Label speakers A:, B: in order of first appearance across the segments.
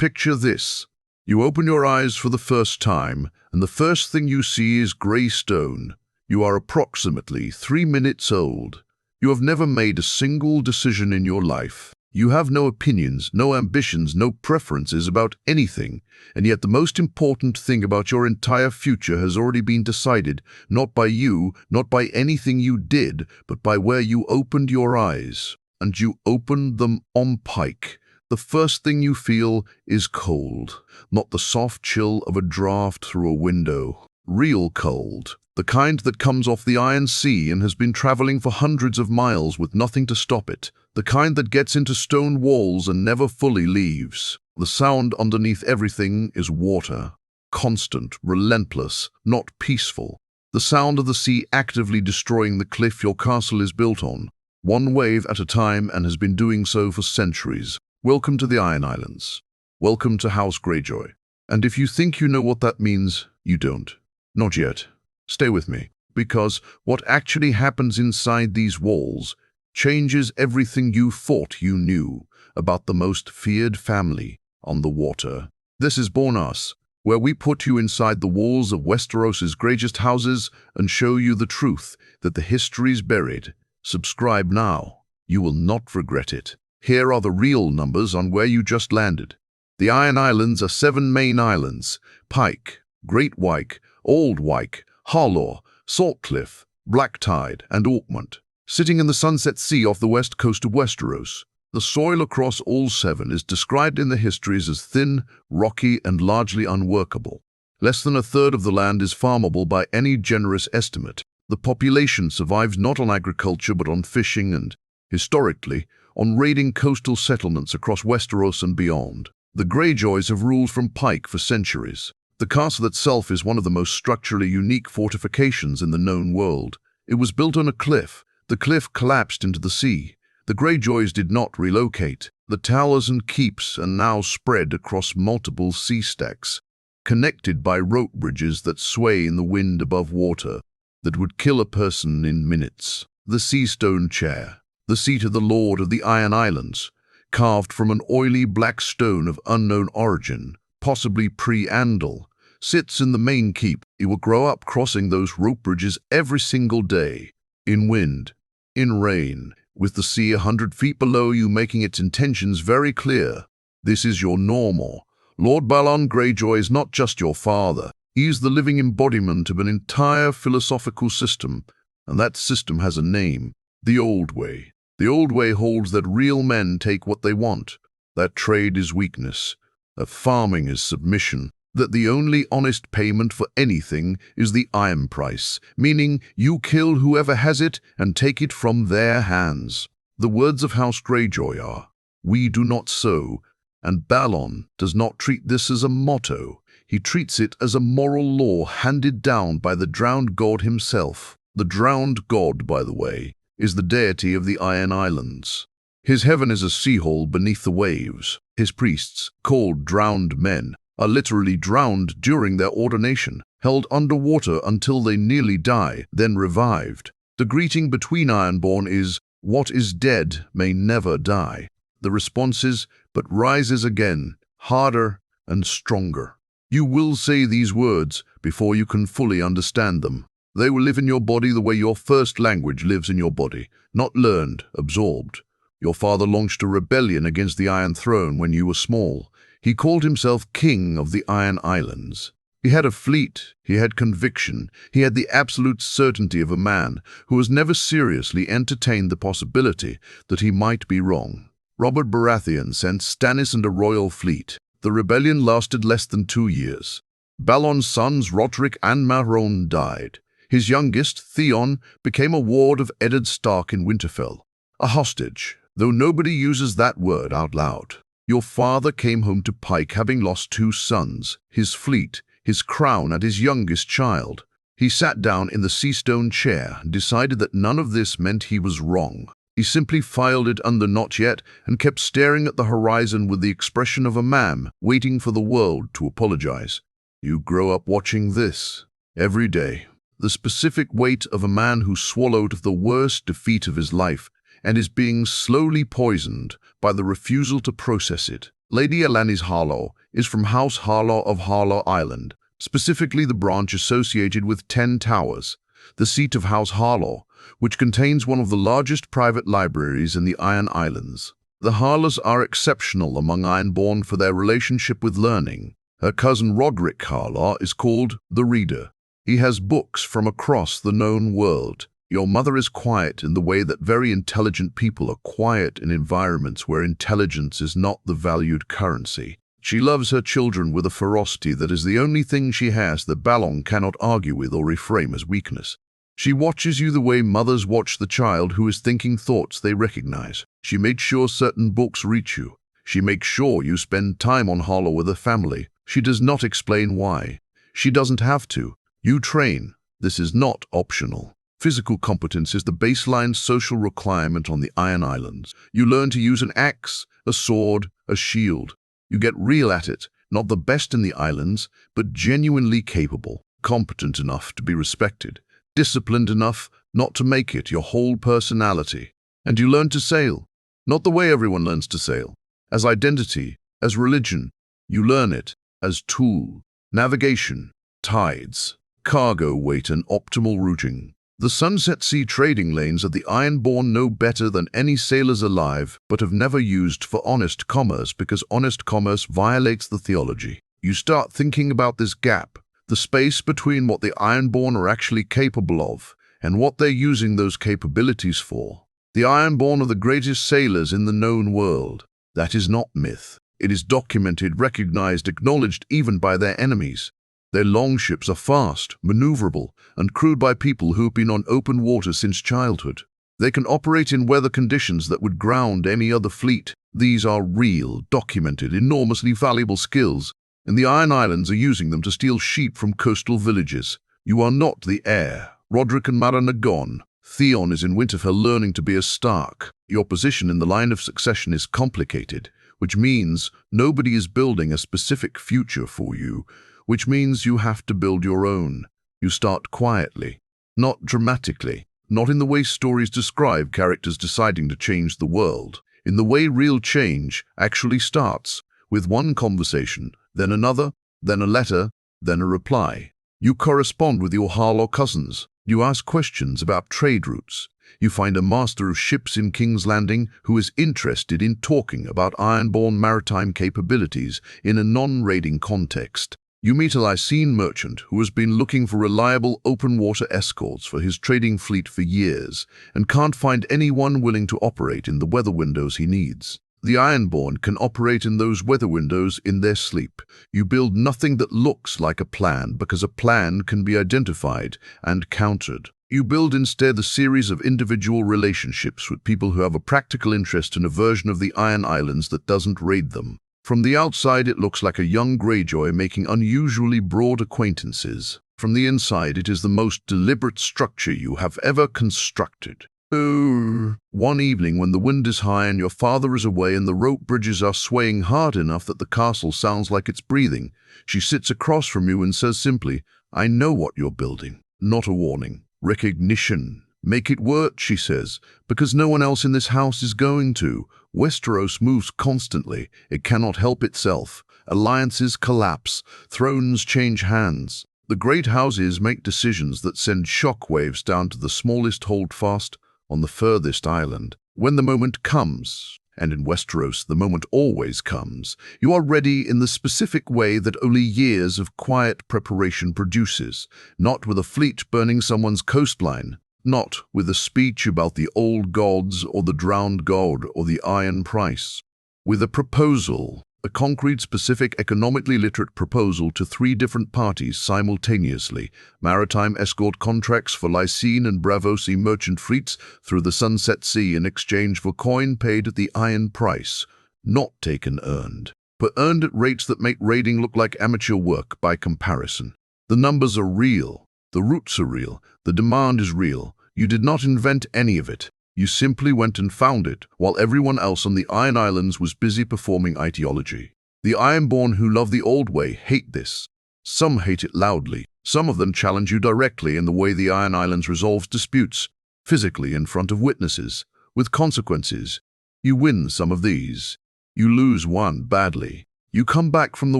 A: picture this. You open your eyes for the first time, and the first thing you see is grey stone. You are approximately 3 minutes old. You have never made a single decision in your life. You have no opinions, no ambitions, no preferences about anything, and yet the most important thing about your entire future has already been decided, not by you, not by anything you did, but by where you opened your eyes. And you opened them on Pike. The first thing you feel is cold, not the soft chill of a draft through a window. Real cold, the kind that comes off the Iron Sea and has been traveling for hundreds of miles with nothing to stop it. The kind that gets into stone walls and never fully leaves. The sound underneath everything is water. Constant, relentless, not peaceful. The sound of the sea actively destroying the cliff your castle is built on. One wave at a time, and has been doing so for centuries. Welcome to the Iron Islands. Welcome to House Greyjoy. And if you think you know what that means, you don't. Not yet. Stay with me, because what actually happens inside these walls changes everything you thought you knew about the most feared family on the water. This is Bornas, where we put you inside the walls of Westeros's greatest houses and show you the truth that the history's buried. Subscribe now. You will not regret it. Here are the real numbers on where you just landed. The Iron Islands are 7 main islands: Pike, Great Wyke, Old Wyke, Harlaw, Saltcliffe, Black Tide, and Orkmont, sitting in the Sunset Sea off the west coast of Westeros. The soil across all 7 is described in the histories as thin, rocky, and largely unworkable. Less than a third of the land is farmable by any generous estimate. The population survives not on agriculture but on fishing and, historically, on raiding coastal settlements across Westeros and beyond. The Greyjoys have ruled from Pike for centuries. The castle itself is one of the most structurally unique fortifications in the known world. It was built on a cliff. The cliff collapsed into the sea. The Greyjoys did not relocate. The towers and keeps are now spread across multiple sea stacks, connected by rope bridges that sway in the wind above water, that would kill a person in minutes. The sea stone chair, the seat of the Lord of the Iron Islands, carved from an oily black stone of unknown origin, possibly pre-Andal, sits in the main keep. He will grow up crossing those rope bridges every single day, in wind, in rain, with the sea 100 feet below you making its intentions very clear. This is your normal. Lord Balon Greyjoy is not just your father. He is the living embodiment of an entire philosophical system, and that system has a name: the Old Way. The Old Way holds that real men take what they want, that trade is weakness, that farming is submission, that the only honest payment for anything is the iron price, meaning you kill whoever has it and take it from their hands. The words of House Greyjoy are, "We do not sow," and Balon does not treat this as a motto. He treats it as a moral law handed down by the drowned god himself. The drowned god, by the way, is the deity of the Iron Islands. His heaven is a sea hole beneath the waves. His priests, called drowned men, are literally drowned during their ordination, held underwater until they nearly die, then revived. The greeting between Ironborn is, "What is dead may never die." The response is, "But rises again, harder and stronger." You will say these words before you can fully understand them. They will live in your body the way your first language lives in your body, not learned, absorbed. Your father launched a rebellion against the Iron Throne when you were small. He called himself King of the Iron Islands. He had a fleet, he had conviction, he had the absolute certainty of a man who has never seriously entertained the possibility that he might be wrong. Robert Baratheon sent Stannis and a royal fleet. The rebellion lasted less than 2 years. Balon's sons Rodrik and Marone died. His youngest, Theon, became a ward of Eddard Stark in Winterfell. A hostage, though nobody uses that word out loud. Your father came home to Pike having lost 2 sons, his fleet, his crown, and his youngest child. He sat down in the sea-stone chair and decided that none of this meant he was wrong. He simply filed it under not yet and kept staring at the horizon with the expression of a man waiting for the world to apologize. You grow up watching this every day. The specific weight of a man who swallowed the worst defeat of his life and is being slowly poisoned by the refusal to process it. Lady Elani's Harlow is from House Harlow of Harlow Island, specifically the branch associated with 10 Towers, the seat of House Harlow, which contains one of the largest private libraries in the Iron Islands. The Harlows are exceptional among Ironborn for their relationship with learning. Her cousin Roderick Harlow is called the Reader. He has books from across the known world. Your mother is quiet in the way that very intelligent people are quiet in environments where intelligence is not the valued currency. She loves her children with a ferocity that is the only thing she has that Balong cannot argue with or reframe as weakness. She watches you the way mothers watch the child who is thinking thoughts they recognize. She makes sure certain books reach you. She makes sure you spend time on Harlow with her family. She does not explain why. She doesn't have to. You train. This is not optional. Physical competence is the baseline social requirement on the Iron Islands. You learn to use an axe, a sword, a shield. You get real at it, not the best in the islands, but genuinely capable, competent enough to be respected, disciplined enough not to make it your whole personality. And you learn to sail, not the way everyone learns to sail, as identity, as religion. You learn it as tool, navigation, tides, cargo weight and optimal routing. The Sunset Sea trading lanes of the Ironborn know better than any sailors alive, but have never used for honest commerce because honest commerce violates the theology. You start thinking about this gap, the space between what the Ironborn are actually capable of and what they're using those capabilities for. The Ironborn are the greatest sailors in the known world. That is not myth. It is documented, recognized, acknowledged even by their enemies. Their longships are fast, maneuverable, and crewed by people who've been on open water since childhood. They can operate in weather conditions that would ground any other fleet. These are real, documented, enormously valuable skills, and the Iron Islands are using them to steal sheep from coastal villages. You are not the heir. Roderick and Maran are gone. Theon is in Winterfell learning to be a Stark. Your position in the line of succession is complicated, which means nobody is building a specific future for you, which means you have to build your own. You start quietly, not dramatically, not in the way stories describe characters deciding to change the world, in the way real change actually starts, with one conversation, then another, then a letter, then a reply. You correspond with your Harlow cousins. You ask questions about trade routes. You find a master of ships in King's Landing who is interested in talking about Ironborn maritime capabilities in a non-raiding context. You meet a Lycene merchant who has been looking for reliable open-water escorts for his trading fleet for years and can't find anyone willing to operate in the weather windows he needs. The Ironborn can operate in those weather windows in their sleep. You build nothing that looks like a plan because a plan can be identified and countered. You build instead a series of individual relationships with people who have a practical interest in a version of the Iron Islands that doesn't raid them. From the outside, it looks like a young Greyjoy making unusually broad acquaintances. From the inside, it is the most deliberate structure you have ever constructed. One evening when the wind is high and your father is away and the rope bridges are swaying hard enough that the castle sounds like it's breathing, she sits across from you and says simply, "I know what you're building." Not a warning. Recognition. "Make it work," she says, "because no one else in this house is going to. Westeros moves constantly. It cannot help itself. Alliances collapse. Thrones change hands. The great houses make decisions that send shockwaves down to the smallest holdfast on the furthest island. When the moment comes, and in Westeros the moment always comes, you are ready in the specific way that only years of quiet preparation produces, not with a fleet burning someone's coastline, not with a speech about the old gods or the drowned god or the iron price. With a proposal, a concrete, specific, economically literate proposal to 3 different parties simultaneously, maritime escort contracts for Lycene and Braavosi merchant fleets through the Sunset Sea in exchange for coin paid at the iron price, not taken earned, but earned at rates that make raiding look like amateur work by comparison. The numbers are real. The routes are real. The demand is real. You did not invent any of it. You simply went and found it, while everyone else on the Iron Islands was busy performing ideology. The Ironborn who love the old way hate this. Some hate it loudly. Some of them challenge you directly in the way the Iron Islands resolves disputes, physically in front of witnesses, with consequences. You win some of these. You lose one badly. You come back from the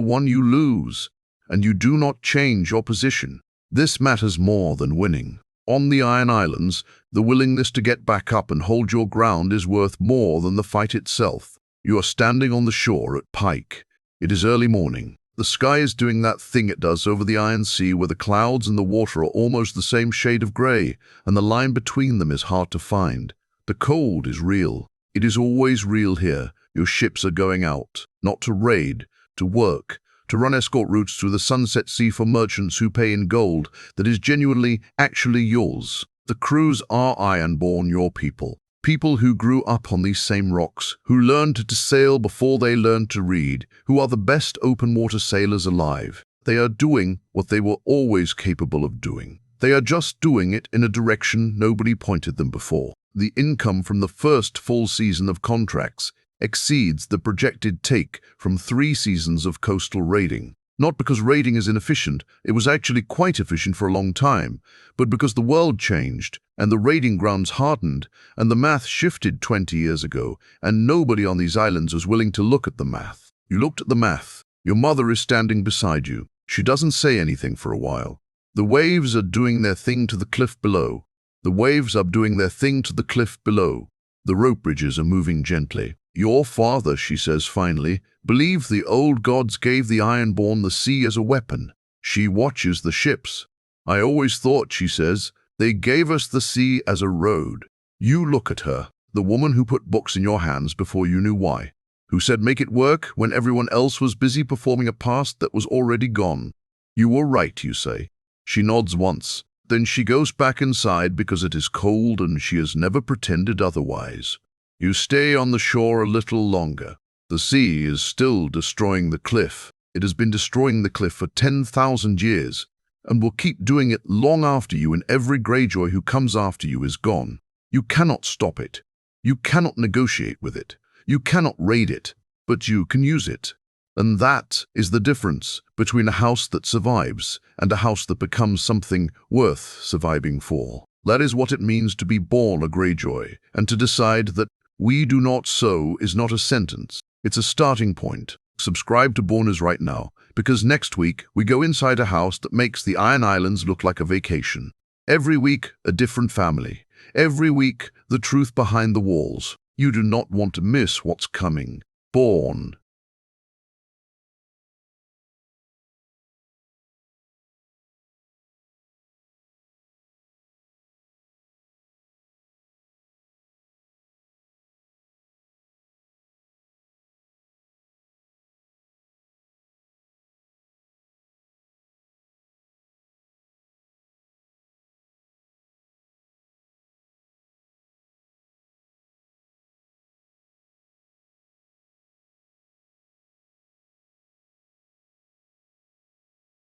A: one you lose, and you do not change your position. This matters more than winning. On the Iron Islands, the willingness to get back up and hold your ground is worth more than the fight itself. You are standing on the shore at Pike. It is early morning. The sky is doing that thing it does over the Iron Sea where the clouds and the water are almost the same shade of grey, and the line between them is hard to find. The cold is real. It is always real here. Your ships are going out, not to raid, to work, to run escort routes through the Sunset Sea for merchants who pay in gold that is genuinely, actually yours. The crews are ironborn, your people. People who grew up on these same rocks, who learned to sail before they learned to read, who are the best open-water sailors alive. They are doing what they were always capable of doing. They are just doing it in a direction nobody pointed them before. The income from the first full season of contracts exceeds the projected take from 3 seasons of coastal raiding. Not because raiding is inefficient, it was actually quite efficient for a long time, but because the world changed, and the raiding grounds hardened, and the math shifted 20 years ago, and nobody on these islands was willing to look at the math. You looked at the math. Your mother is standing beside you. She doesn't say anything for a while. The waves are doing their thing to the cliff below. The waves are doing their thing to the cliff below. The rope bridges are moving gently. Your father, she says finally, believed the old gods gave the Ironborn the sea as a weapon. She watches the ships. I always thought, she says, they gave us the sea as a road. You look at her, the woman who put books in your hands before you knew why, who said make it work when everyone else was busy performing a past that was already gone. You were right, you say. She nods once. Then she goes back inside because it is cold and she has never pretended otherwise. You stay on the shore a little longer. The sea is still destroying the cliff. It has been destroying the cliff for 10,000 years and will keep doing it long after you, and every Greyjoy who comes after you is gone. You cannot stop it. You cannot negotiate with it. You cannot raid it, but you can use it. And that is the difference between a house that survives and a house that becomes something worth surviving for. That is what it means to be born a Greyjoy, and to decide that we do not so is not a sentence. It's a starting point. Subscribe to Borners right now, because next week we go inside a house that makes the Iron Islands look like a vacation. Every week, a different family. Every week, the truth behind the walls. You do not want to miss what's coming. Born.